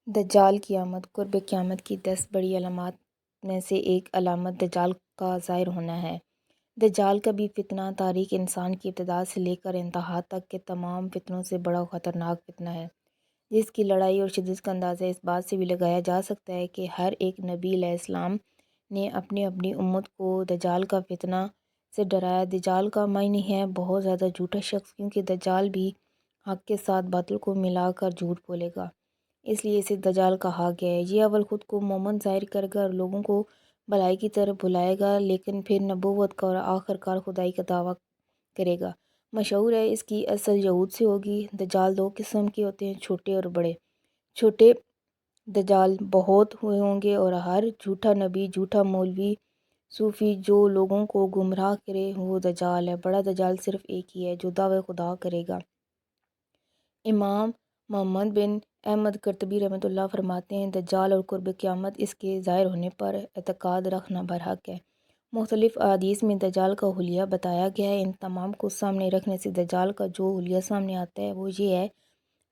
دجال کی آمد۔ قرب قیامت کی 10 بڑی علامات میں سے ایک علامت دجال کا ظاہر ہونا ہے۔ دجال کا بھی فتنہ تاریخ انسان کی ابتدا سے لے کر انتہا تک کے تمام فتنوں سے بڑا خطرناک فتنہ ہے، جس کی لڑائی اور شدت کا اندازہ اس بات سے بھی لگایا جا سکتا ہے کہ ہر ایک نبی علیہ السلام نے اپنی اپنی امت کو دجال کا فتنہ سے ڈرایا۔ دجال کا معنی ہے بہت زیادہ جھوٹا شخص، کیونکہ دجال بھی حق کے ساتھ باطل کو ملا کر جھوٹ بولے گا، اس لیے اسے دجال کہا گیا ہے۔ یہ اول خود کو مومن ظاہر کرے گا اور لوگوں کو بھلائی کی طرف بلائے گا، لیکن پھر نبوت کا اور آخر کار خدائی کا دعویٰ کرے گا۔ مشہور ہے اس کی اصل یہود سے ہوگی۔ دجال دو قسم کے ہوتے ہیں، چھوٹے اور بڑے۔ چھوٹے دجال بہت ہوئے ہوں گے اور ہر جھوٹا نبی، جھوٹا مولوی، صوفی جو لوگوں کو گمراہ کرے وہ دجال ہے۔ بڑا دجال صرف ایک ہی ہے جو دعوی خدا کرے گا۔ امام محمد بن احمد قرطبی رحمۃ اللہ فرماتے ہیں، دجال اور قرب قیامت اس کے ظاہر ہونے پر اعتقاد رکھنا برحق ہے۔ مختلف احادیث میں دجال کا حلیہ بتایا گیا ہے۔ ان تمام کو سامنے رکھنے سے دجال کا جو حلیہ سامنے آتا ہے وہ یہ ہے: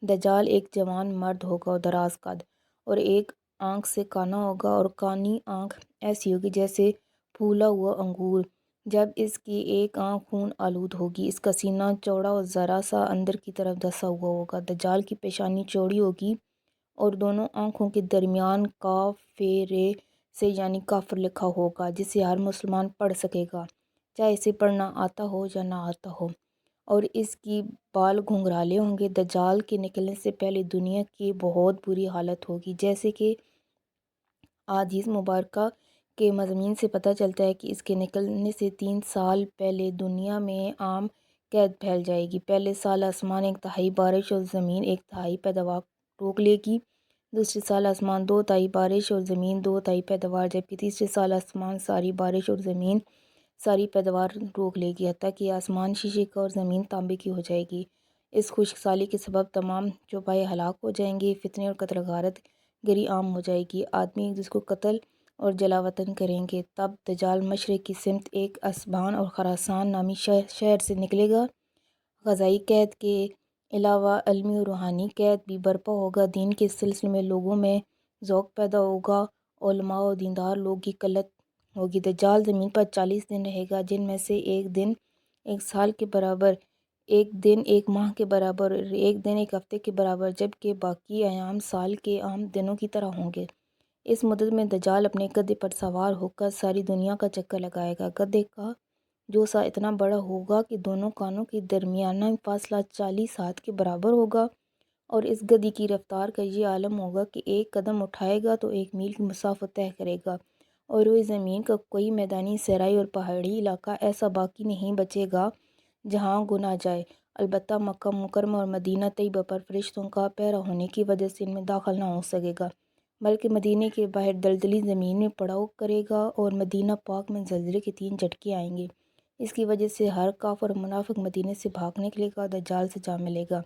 دجال ایک جوان مرد ہوگا اور دراز قد، اور ایک آنکھ سے کانا ہوگا، اور کانی آنکھ ایسی ہوگی جیسے پھولا ہوا انگور۔ جب اس کی ایک آنکھ خون آلود ہوگی، اس کا سینہ چوڑا اور ذرا سا اندر کی طرف دھنسا ہوا ہوگا۔ دجال کی پیشانی چوڑی ہوگی اور دونوں آنکھوں کے درمیان کافر سے یعنی کافر لکھا ہوگا، جسے ہر مسلمان پڑھ سکے گا، چاہے اسے پڑھنا آتا ہو یا نہ آتا ہو، اور اس کی بال گھنگھرالے ہوں گے۔ دجال کے نکلنے سے پہلے دنیا کی بہت بری حالت ہوگی، جیسے کہ احادیث مبارکہ کے مضامین سے پتہ چلتا ہے کہ اس کے نکلنے سے 3 سال پہلے دنیا میں عام قحط پھیل جائے گی۔ پہلے سال آسمان 1/3 بارش اور زمین 1/3 پیداوار روک لے گی، دوسرے سال آسمان 2/3 بارش اور زمین 2/3 پیداوار، جبکہ تیسرے سال آسمان ساری بارش اور زمین ساری پیداوار روک لے گی، حتیٰ کہ آسمان شیشے کا اور زمین تانبے کی ہو جائے گی۔ اس خشک سالی کے سبب تمام چوپائے ہلاک ہو جائیں گے، فتنے اور قتل غارت گری عام ہو جائے گی، آدمی ایک دوسرے کو قتل اور جلا وطن کریں گے۔ تب دجال مشرق کی سمت ایک اسبان اور خراسان نامی شہر سے نکلے گا۔ غذائی قحط کے علاوہ علمی اور روحانی قحط بھی برپا ہوگا۔ دین کے سلسلے میں لوگوں میں ذوق پیدا ہوگا، علماء اور دیندار لوگ کی قلت ہوگی۔ دجال زمین پر 40 دن رہے گا، جن میں سے ایک دن 1 سال کے برابر، ایک دن 1 ماہ کے برابر اور ایک دن 1 ہفتے کے برابر، جبکہ باقی ایام سال کے عام دنوں کی طرح ہوں گے۔ اس مدت میں دجال اپنے گدھے پر سوار ہو کر ساری دنیا کا چکر لگائے گا۔ گدھے کا جوسہ اتنا بڑا ہوگا کہ دونوں کانوں کے درمیانہ فاصلہ 40 ہاتھ کے برابر ہوگا، اور اس گدھے کی رفتار کا یہ عالم ہوگا کہ ایک قدم اٹھائے گا تو 1 میل کی مسافت طے کرے گا، اور روئے زمین کا کوئی میدانی صحرائی اور پہاڑی علاقہ ایسا باقی نہیں بچے گا جہاں گنا جائے۔ البتہ مکہ مکرمہ اور مدینہ طیبہ پر فرشتوں کا پہرا ہونے کی وجہ سے ان میں داخل نہ ہو سکے گا، بلکہ مدینے کے باہر دلدلی زمین میں پڑاؤ کرے گا، اور مدینہ پاک میں زلزلے کے 3 جھٹکے آئیں گے۔ اس کی وجہ سے ہر کافر اور منافق مدینے سے بھاگ نکلے گا، دجال سے جا ملے گا۔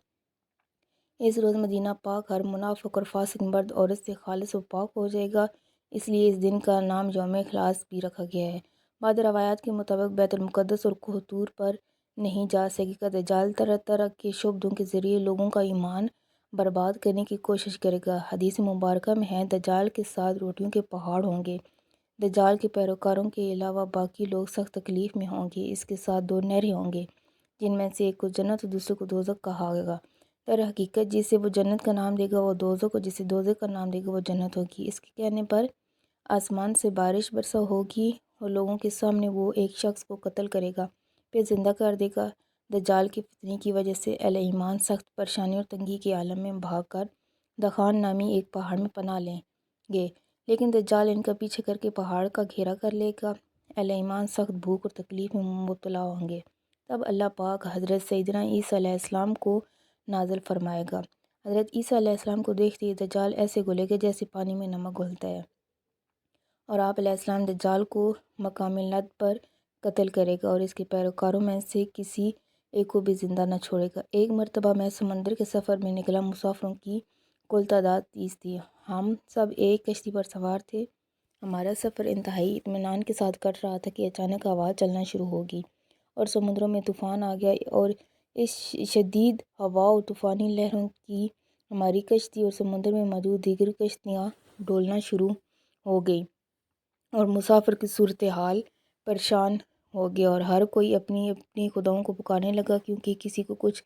اس روز مدینہ پاک ہر منافق اور فاسق مرد عورت سے خالص و پاک ہو جائے گا، اس لیے اس دن کا نام یوم اخلاص بھی رکھا گیا ہے۔ بعض روایات کے مطابق بیت المقدس اور کوہ طور پر نہیں جا سکے گا۔ دجال طرح طرح کے شبہوں کے ذریعے لوگوں کا ایمان برباد کرنے کی کوشش کرے گا۔ حدیث مبارکہ میں ہے، دجال کے ساتھ روٹیوں کے پہاڑ ہوں گے۔ دجال کے پیروکاروں کے علاوہ باقی لوگ سخت تکلیف میں ہوں گے۔ اس کے ساتھ 2 نہریں ہوں گے، جن میں سے ایک کو جنت اور دوسرے کو دوزخ کہا گا۔ در حقیقت جسے وہ جنت کا نام دے گا وہ دوزخ، اور جسے دوزخ کا نام دے گا وہ جنت ہوگی۔ اس کے کہنے پر آسمان سے بارش برسا ہوگی، اور لوگوں کے سامنے وہ ایک شخص کو قتل کرے گا، پھر زندہ کر دے گا۔ دجال کے فتنے کی وجہ سے اہل ایمان سخت پریشانی اور تنگی کے عالم میں بھاگ کر دخان نامی ایک پہاڑ میں پناہ لیں گے، لیکن دجال ان کا پیچھے کر کے پہاڑ کا گھیرا کر لے گا۔ اہل ایمان سخت بھوک اور تکلیف میں مبتلا ہوں گے۔ تب اللہ پاک حضرت سیدنا عیسیٰ علیہ السلام کو نازل فرمائے گا۔ حضرت عیسیٰ علیہ السلام کو دیکھتے ہی دجال ایسے گھلے گا جیسے پانی میں نمک گھلتا ہے، اور آپ علیہ السلام دجال کو مقام لد پر قتل کرے گا، اور اس کے پیروکاروں میں سے کسی ایک کو بھی زندہ نہ چھوڑے گا۔ ایک مرتبہ میں سمندر کے سفر میں نکلا، مسافروں کی کل تعداد 30 تھی، ہم سب ایک کشتی پر سوار تھے۔ ہمارا سفر انتہائی اطمینان کے ساتھ کٹ رہا تھا کہ اچانک ہوا چلنا شروع ہوگی، اور سمندروں میں طوفان آ گیا، اور اس شدید ہوا اور طوفانی لہروں کی ہماری کشتی اور سمندر میں موجود دیگر کشتیاں ڈولنا شروع ہو گئی اور مسافر کی صورتحال پریشان ہو گیا اور ہر کوئی اپنی اپنی خداؤں کو پکارنے لگا، کیونکہ کسی کو کچھ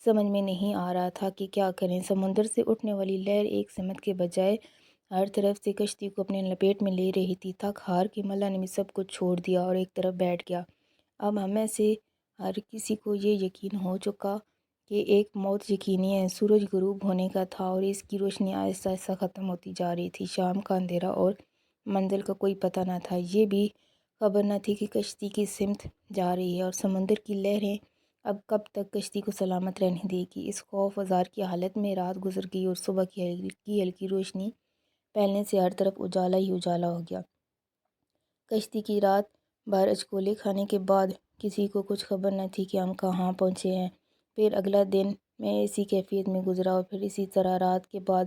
سمجھ میں نہیں آ رہا تھا کہ کیا کریں۔ سمندر سے اٹھنے والی لہر ایک سمت کے بجائے ہر طرف سے کشتی کو اپنے لپیٹ میں لے رہی تھی۔ تھک ہار کے ملا نے بھی سب کچھ چھوڑ دیا اور ایک طرف بیٹھ گیا۔ اب ہم میں سے ہر کسی کو یہ یقین ہو چکا کہ ایک موت یقینی ہے۔ سورج غروب ہونے کا تھا اور اس کی روشنی آہستہ آہستہ ختم ہوتی جا رہی تھی۔ شام کا اندھیرا اور منزل کا کوئی پتہ نہ تھا۔ یہ بھی خبر نہ تھی کہ کشتی کس سمت جا رہی ہے اور سمندر کی لہریں اب کب تک کشتی کو سلامت رہنے دے گی۔ اس خوف زار کی حالت میں رات گزر گئی اور صبح کی ہلکی ہلکی روشنی پھیلنے سے ہر طرف اجالا ہی اجالا ہو گیا۔ کشتی کی رات بھر اچکولے کھانے کے بعد کسی کو کچھ خبر نہ تھی کہ ہم کہاں پہنچے ہیں۔ پھر اگلا دن میں اسی کیفیت میں گزرا اور پھر اسی طرح رات کے بعد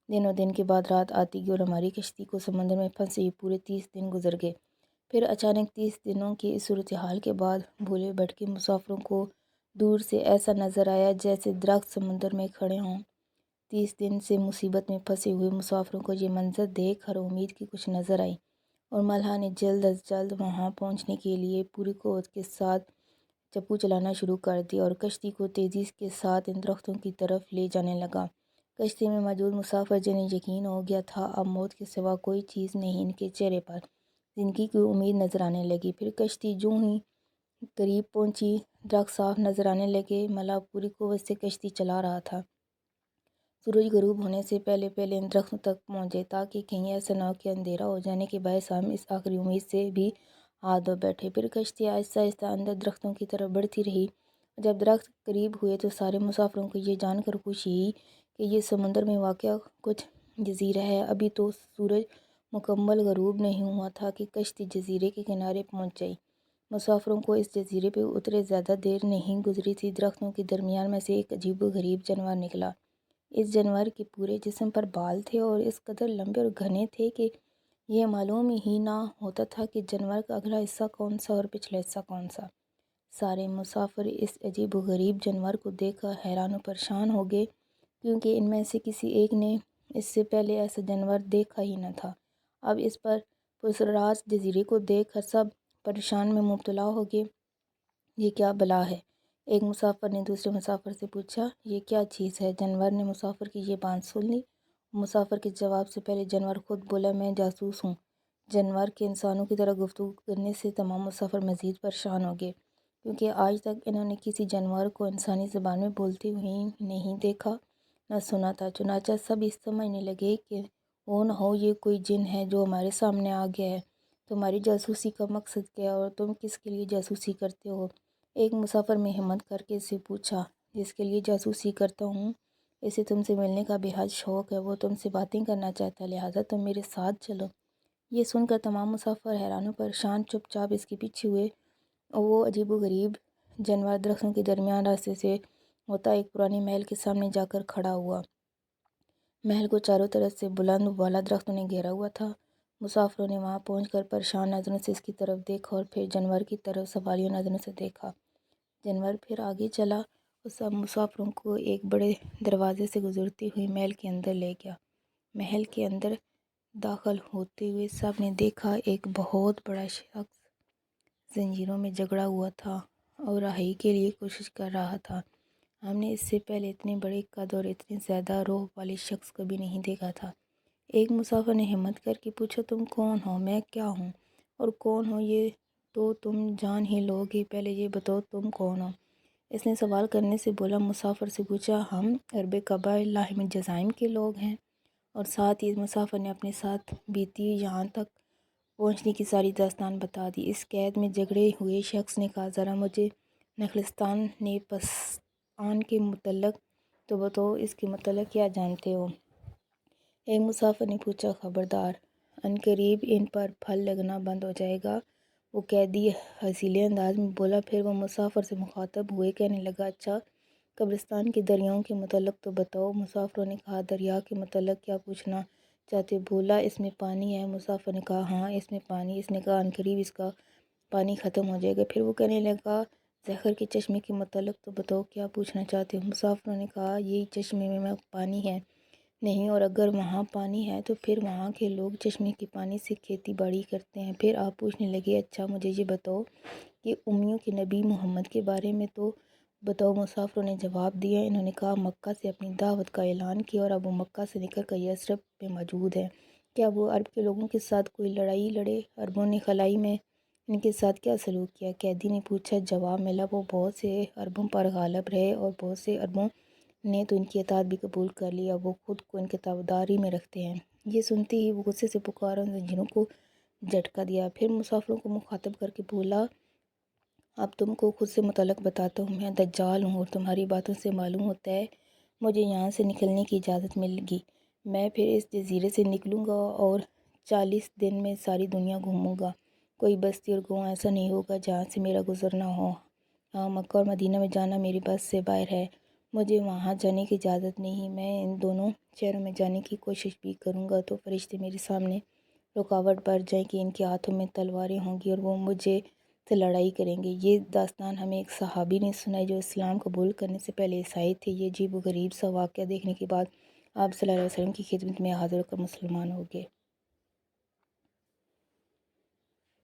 دن اور دن کے بعد رات آتی گئی اور ہماری کشتی کو سمندر میں پھنسے ہوئے پورے 30 دن گزر گئے۔ پھر اچانک 30 دنوں کی اس صورتحال کے بعد بھولے بھٹکے مسافروں کو دور سے ایسا نظر آیا جیسے درخت سمندر میں کھڑے ہوں۔ 30 دن سے مصیبت میں پھنسے ہوئے مسافروں کو یہ منظر دیکھ کر امید کی کچھ نظر آئی اور ملحہ نے جلد از جلد وہاں پہنچنے کے لیے پوری قوت کے ساتھ چپو چلانا شروع کر دیا اور کشتی کو تیزی کے ساتھ ان درختوں کی طرف لے جانے لگا۔ کشتی میں موجود مسافر جنہیں یقین ہو گیا تھا اب موت کے سوا کوئی چیز نہیں، ان کے چہرے پر زندگی کی امید نظر آنے لگی۔ پھر کشتی جوں ہی قریب پہنچی درخت صاف نظر آنے لگے۔ ملحہ پوری قوت سے کشتی چلا رہا تھا۔ سورج غروب ہونے سے پہلے پہلے ان درختوں تک پہنچے تاکہ کہیں ایسا نہ ہو کہ اندھیرا ہو جانے کے باعث ہم اس آخری امید سے بھی ہاتھ دھو بیٹھے۔ پھر کشتی آہستہ آہستہ اندر درختوں کی طرف بڑھتی رہی۔ جب درخت قریب ہوئے تو سارے مسافروں کو یہ جان کر خوشی ہوئی کہ یہ سمندر میں واقع کچھ جزیرہ ہے۔ ابھی تو سورج مکمل غروب نہیں ہوا تھا کہ کشتی جزیرے کے کنارے پہنچ گئی۔ مسافروں کو اس جزیرے پہ اترے زیادہ دیر نہیں گزری تھی، درختوں کے درمیان میں سے ایک عجیب و غریب جانور نکلا۔ اس جانور کے پورے جسم پر بال تھے اور اس قدر لمبے اور گھنے تھے کہ یہ معلوم ہی نہ ہوتا تھا کہ جانور کا اگلا حصہ کون سا اور پچھلا حصہ کون سا۔ سارے مسافر اس عجیب و غریب جانور کو دیکھ کر حیران و پریشان ہو گئے، کیونکہ ان میں سے کسی ایک نے اس سے پہلے ایسا جانور دیکھا ہی نہ تھا۔ اب اس پراسرار جزیرے کو دیکھ کر سب پریشان میں مبتلا ہو گئے۔ یہ کیا بلا ہے؟ ایک مسافر نے دوسرے مسافر سے پوچھا۔ یہ کیا چیز ہے؟ جانور نے مسافر کی یہ بات سن لی۔ مسافر کے جواب سے پہلے جانور خود بولا، میں جاسوس ہوں۔ جانور کے انسانوں کی طرح گفتگو کرنے سے تمام مسافر مزید پریشان ہو گئے، کیونکہ آج تک انہوں نے کسی جانور کو انسانی زبان میں بولتے ہوئے نہیں دیکھا نہ سنا تھا۔ چنانچہ سب یہ سمجھنے لگے کہ ہو نہ ہو یہ کوئی جن ہے جو ہمارے سامنے آ گیا ہے۔ تمہاری جاسوسی کا مقصد کیا ہے اور تم کس کے لیے جاسوسی کرتے ہو؟ ایک مسافر نے ہمت کر کے اس سے پوچھا۔ جس کے لیے جاسوسی کرتا ہوں اسے تم سے ملنے کا بے حد شوق ہے، وہ تم سے باتیں کرنا چاہتا ہے، لہٰذا تم میرے ساتھ چلو۔ یہ سن کر تمام مسافر حیران و پریشان چپ چاپ اس کے پیچھے ہوئے اور وہ عجیب و غریب جانور درختوں کے درمیان راستے سے ہوتا ایک پرانے محل کے سامنے جا کر کھڑا ہوا۔ محل کو چاروں طرف سے بلند و بالا درختوں نے گھیرا ہوا تھا۔ مسافروں نے وہاں پہنچ کر پریشان نظروں سے اس کی طرف دیکھا اور پھر جانور کی طرف سوالیہ نظروں سے دیکھا۔ جانور پھر آگے چلا اور سب مسافروں کو ایک بڑے دروازے سے گزرتے ہوئے محل کے اندر لے گیا۔ محل کے اندر داخل ہوتے ہوئے سب نے دیکھا ایک بہت بڑا شخص زنجیروں میں جکڑا ہوا تھا اور رہائی کے لیے کوشش کر رہا تھا۔ ہم نے اس سے پہلے اتنے بڑے قد اور اتنے زیادہ روح والے شخص کبھی نہیں دیکھا تھا۔ ایک مسافر نے ہمت کر کے پوچھا، تم کون ہو؟ میں کیا ہوں اور کون ہو یہ تو تم جان ہی لو گے، پہلے یہ بتاؤ تم کون ہو؟ اس نے سوال کرنے سے بولا مسافر سے پوچھا، ہم عرب قبائل لاہم الجزائم کے لوگ ہیں۔ اور ساتھ ہی اس مسافر نے اپنے ساتھ بیتی یہاں تک پہنچنے کی ساری داستان بتا دی۔ اس قید میں جکڑے ہوئے شخص نے کہا، ذرا مجھے نخلستان نیپسان کے متعلق تو بتاؤ، اس کے متعلق کیا جانتے ہو؟ ایک مسافر نے پوچھا، خبردار، عنقریب ان پر پھل لگنا بند ہو جائے گا۔ وہ قیدی ہزیلے انداز میں بولا۔ پھر وہ مسافر سے مخاطب ہوئے کہنے لگا، اچھا قبرستان کے دریاؤں کے متعلق تو بتاؤ۔ مسافروں نے کہا، دریا کے متعلق کیا پوچھنا چاہتے؟ بولا، اس میں پانی ہے۔ مسافر نے کہا، ہاں اس میں پانی۔ اس نے کہا، عنقریب اس کا پانی ختم ہو جائے گا۔ پھر وہ کہنے لگا، زہر کے چشمے کے متعلق تو بتاؤ کیا پوچھنا چاہتے ہو؟ مسافروں نے کہا یہی چشمے میں پانی ہے نہیں، اور اگر وہاں پانی ہے تو پھر وہاں کے لوگ چشمے کے پانی سے کھیتی باڑی کرتے ہیں۔ پھر آپ پوچھنے لگے اچھا مجھے یہ بتاؤ کہ امیوں کے نبی محمد کے بارے میں تو بتاؤ۔ مسافروں نے جواب دیا، انہوں نے کہا مکہ سے اپنی دعوت کا اعلان کیا اور اب وہ مکہ سے نکل کر یثرب میں موجود ہے۔ کیا وہ عرب کے لوگوں کے ساتھ کوئی لڑائی لڑے؟ عربوں نے خلائی میں ان کے ساتھ کیا سلوک کیا؟ قیدی نے پوچھا۔ جواب ملا وہ بہت سے عربوں پر غالب رہے اور بہت سے عربوں نے تو ان کی اطاعت بھی قبول کر لی، اب وہ خود کو ان کی تابعداری میں رکھتے ہیں۔ یہ سنتے ہی وہ غصے سے پکارا اور زنجیروں کو جھٹکا دیا۔ پھر مسافروں کو مخاطب کر کے بولا اب تم کو خود سے متعلق بتاتا ہوں، میں دجال ہوں اور تمہاری باتوں سے معلوم ہوتا ہے مجھے یہاں سے نکلنے کی اجازت مل گی۔ میں پھر اس جزیرے سے نکلوں گا اور 40 دن میں ساری دنیا گھوموں گا، کوئی بستی اور گاؤں ایسا نہیں ہوگا جہاں سے میرا گزرنا ہو۔ ہاں، مکہ اور مدینہ میں جانا میری بس سے باہر ہے، مجھے وہاں جانے کی اجازت نہیں، میں ان دونوں شہروں میں جانے کی کوشش بھی کروں گا تو فرشتے میرے سامنے رکاوٹ بن جائیں کہ ان کے ہاتھوں میں تلواریں ہوں گی اور وہ مجھے سے لڑائی کریں گے۔ یہ داستان ہمیں ایک صحابی نے سنائی جو اسلام قبول کرنے سے پہلے عیسائی تھے۔ یہ عجیب و غریب سا واقعہ دیکھنے کے بعد آپ صلی اللہ علیہ وسلم کی خدمت میں حاضر ہو کر مسلمان ہو گئے۔